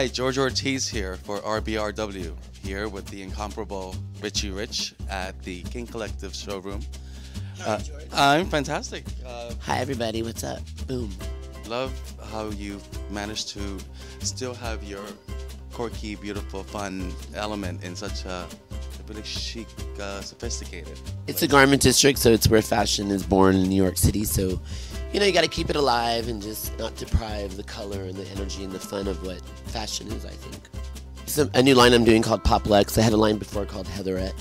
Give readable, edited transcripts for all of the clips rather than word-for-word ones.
Hi, George Ortiz here for RBRW, here with the incomparable Richie at the King Collective showroom. I'm fantastic. Hi everybody, what's up? Boom. Love how you managed to still have your quirky, beautiful, fun element in such a really chic, sophisticated. It's a garment district, so it's where fashion is born in New York City, so you know, you got to keep it alive and just not deprive the color and the energy and the fun of what fashion is, I think. It's a new line I'm doing called Pop Lex. I had a line before called Heatherette.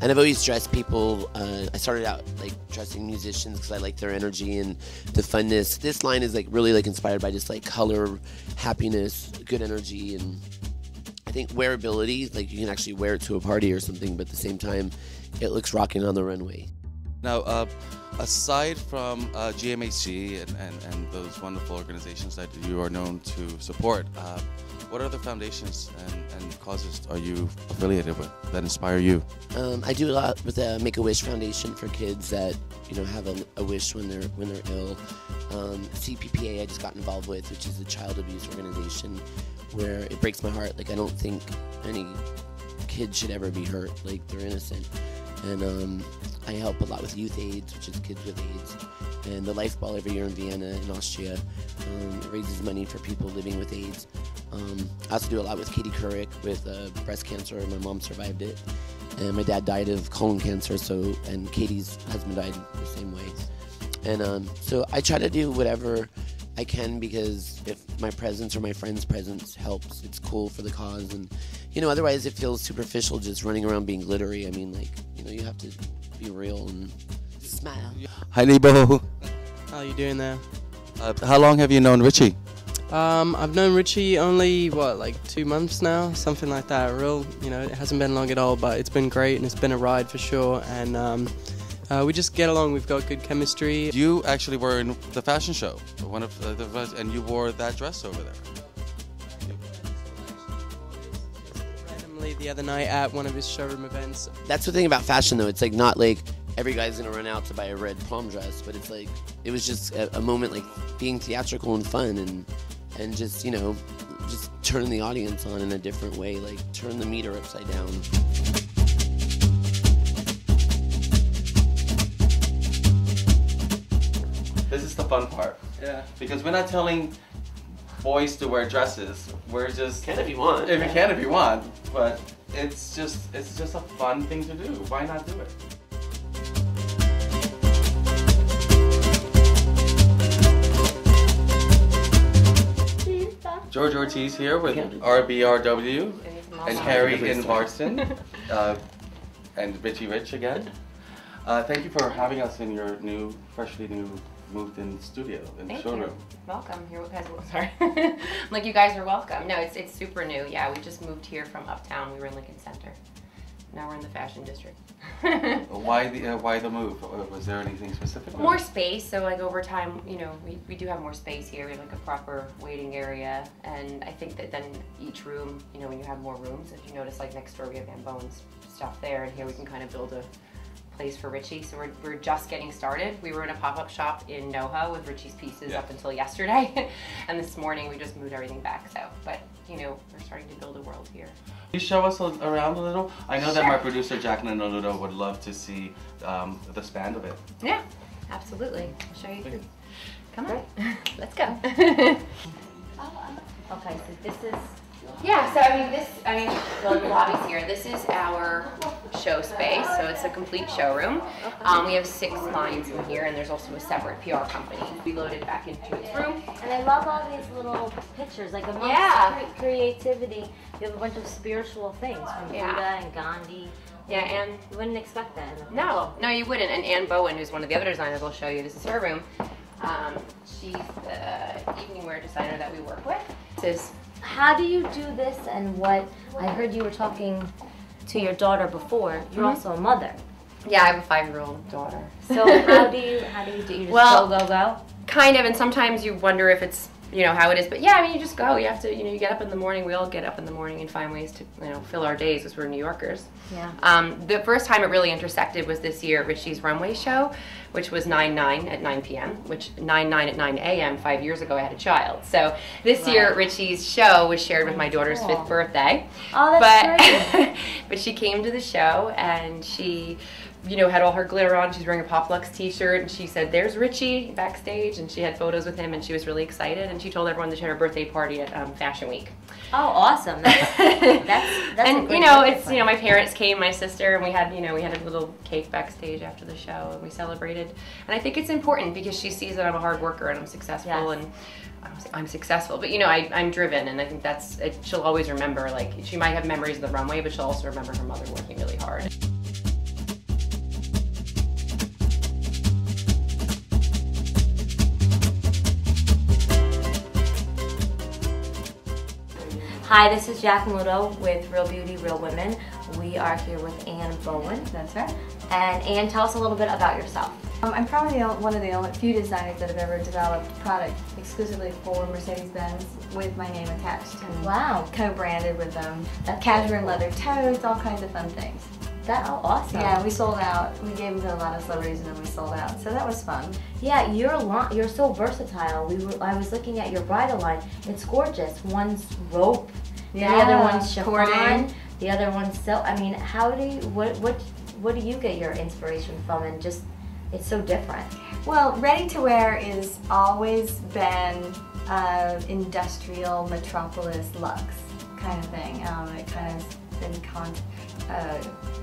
And I've always dressed people. I started out like dressing musicians because I like their energy and the funness. This line is like really like inspired by just like color, happiness, good energy, and I think wearability. Like you can actually wear it to a party or something, but at the same time, it looks rocking on the runway. Now, aside from GMHG and those wonderful organizations that you are known to support, what other foundations and causes are you affiliated with that inspire you? I do a lot with the Make-A-Wish Foundation for kids that have a wish when they're ill. CPPA I just got involved with, which is a child abuse organization, where it breaks my heart. Like I don't think any kid should ever be hurt. Like they're innocent. And I help a lot with Youth AIDS, which is kids with AIDS, and the Life Ball every year in Vienna in Austria. It raises money for people living with AIDS. I also do a lot with Katie Couric with breast cancer. My mom survived it, and my dad died of colon cancer. And Katie's husband died the same way. And so I try to do whatever I can, because if my presence or my friend's presence helps, it's cool for the cause. And otherwise it feels superficial just running around being glittery. I mean, like, you have to be real and smile. Hi, Nebo. How are you doing there? How long have you known Richie? I've known Richie only, like 2 months now, something like that. It hasn't been long at all, but it's been great and it's been a ride for sure. And we just get along. We've got good chemistry. You actually were in the fashion show, and you wore that dress over there. Randomly the other night at one of his showroom events. That's the thing about fashion, though. It's like not like every guy's gonna run out to buy a red prom dress, but it's like it was just a moment like being theatrical and fun and just just turn the audience on in a different way, like turn the meter upside down. This is the fun part. Yeah. Because we're not telling boys to wear dresses. We're just Can if you want. If you want, but it's just a fun thing to do. Why not do it? George Ortiz here with RBRW and Harry in Boston and Richie Again. Thank you for having us in your freshly moved-in studio in the showroom. You. Welcome. You guys, sorry. Like you guys are welcome. No, it's super new. Yeah, we just moved here from uptown. We were in Lincoln Center. Now we're in the fashion district. Why the move? Was there anything specific? More space. So like over time, we do have more space here. We have like a proper waiting area, and I think that then each room, when you have more rooms, if you notice, like next door we have Bowen's stuff there, and here we can kind of build a place for Richie. So we're just getting started. We were in a pop-up shop in NoHo with Richie's pieces up until yesterday, and this morning we just moved everything back. So, but we're starting to build a world here. Can you show us around a little? I know that my producer Jacqueline Oludo would love to see the span of it. Yeah, absolutely. I'll show you through. Come on, let's go. Okay, so this is. Yeah, so the lobby's here. This is our show space, so it's a complete showroom. We have 6 lines in here, and there's also a separate PR company. We loaded back into its room. And I love all these little pictures, like amongst creativity, you have a bunch of spiritual things from Buddha and Gandhi. Yeah, and you wouldn't expect that. No, you wouldn't. And Ann Bowen, who's one of the other designers, I'll show you. This is her room. She's the evening wear designer that we work with. How do you do this, and what? I heard you were talking to your daughter before. You're also a mother. Yeah, I have a 5-year-old daughter. So how do you do? You just go? Kind of, and sometimes you wonder if it's you know, how it is. But yeah, I mean, you just go. You have to, you know, you get up in the morning. We all get up in the morning and find ways to, you know, fill our days as we're New Yorkers. Yeah. The first time it really intersected was this year at Richie's runway show, which was 9/9 at 9 p.m., which 9/9 at 9 a.m. 5 years ago I had a child. So this year Richie's show was shared with my daughter's 5th birthday. Oh, that's great. But she came to the show and she, you know, had all her glitter on. She's wearing a Pop Lux t-shirt, and she said, "There's Richie," backstage, and she had photos with him, and she was really excited, and she told everyone that she had her birthday party at Fashion Week. Oh, awesome. That's and, you know, it's, you know, my parents came, my sister, and we had, you know, we had a little cake backstage after the show, and we celebrated. And I think it's important because she sees that I'm a hard worker and I'm successful, and I'm successful, but you know, I'm driven, and I think that's, she'll always remember, like, she might have memories of the runway, but she'll also remember her mother working really hard. Hi, this is Jack Muto with Real Beauty, Real Women. We are here with Ann Bowen. That's right. And Ann, tell us a little bit about yourself. I'm probably one of the only few designers that have ever developed product exclusively for Mercedes-Benz with my name attached and Wow. co-branded with them. Cashmere and leather totes, all kinds of fun things. Oh, awesome. Yeah, we sold out. We gave them to a lot of celebrities and then we sold out. So that was fun. Yeah, you're so versatile. I was looking at your bridal line. It's gorgeous. One's rope, the other one's chiffon, the other one's silk. I mean, how do you what do you get your inspiration from? And just, it's so different. Well, ready to wear is always been industrial metropolis luxe kind of thing. It kind of been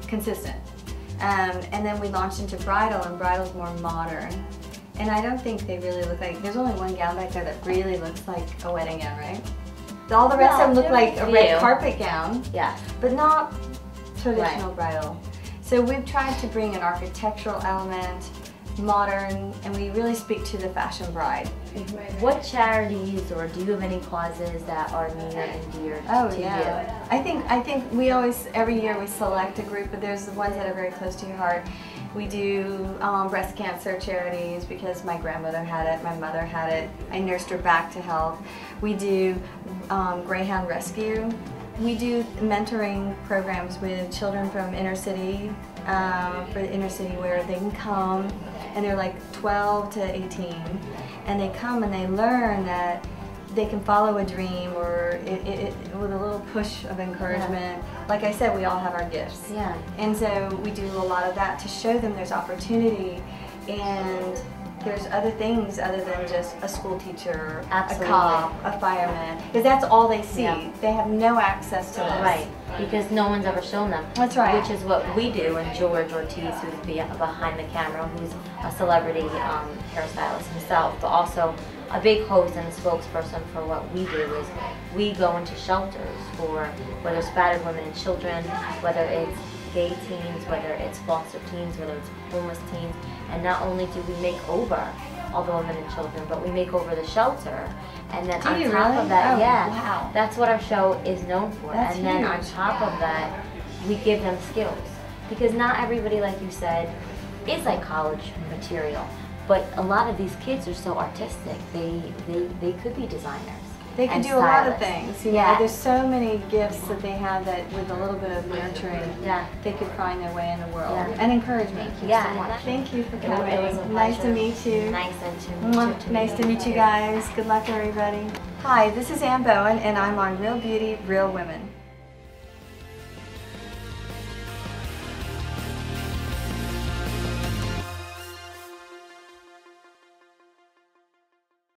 consistent. And then we launched into bridal, and bridal's more modern. And I don't think they really look like, there's only one gown back there that really looks like a wedding gown, right? All the rest of them look like a red carpet gown, but not traditional bridal. So we've tried to bring an architectural element, modern, and we really speak to the fashion bride. What charities, or do you have any causes that are near and dear to you? I think we always, every year we select a group, but there's the ones that are very close to your heart. We do breast cancer charities because my grandmother had it, my mother had it. I nursed her back to health. We do Greyhound Rescue. We do mentoring programs with children from inner city, for the inner city, where they can come and they're like 12 to 18, and they come and they learn that they can follow a dream, or with a little push of encouragement. Like I said, we all have our gifts. Yeah. And so we do a lot of that to show them there's opportunity, and there's other things other than just a school teacher, a cop, a fireman, because that's all they see. They have no access to this. Right, because no one's ever shown them. That's right. Which is what we do, and George Ortiz, who's behind the camera, who's a celebrity hairstylist himself, but also a big host and a spokesperson for what we do is we go into shelters for whether it's battered women and children, whether it's gay teens, whether it's foster teens, whether it's homeless teens, and not only do we make over all the women and children, but we make over the shelter. And then on top of that, that's what our show is known for. And then on top of that, we give them skills. Because not everybody, like you said, is like college material. But a lot of these kids are so artistic. They could be designers. They can do a lot of things. You know, there's so many gifts that they have that with a little bit of nurturing, they could find their way in the world. And encouragement. Thank you for coming. It was a nice to meet you. Nice to meet you guys. Good luck, everybody. Hi, this is Ann Bowen, and I'm on Real Beauty, Real Women.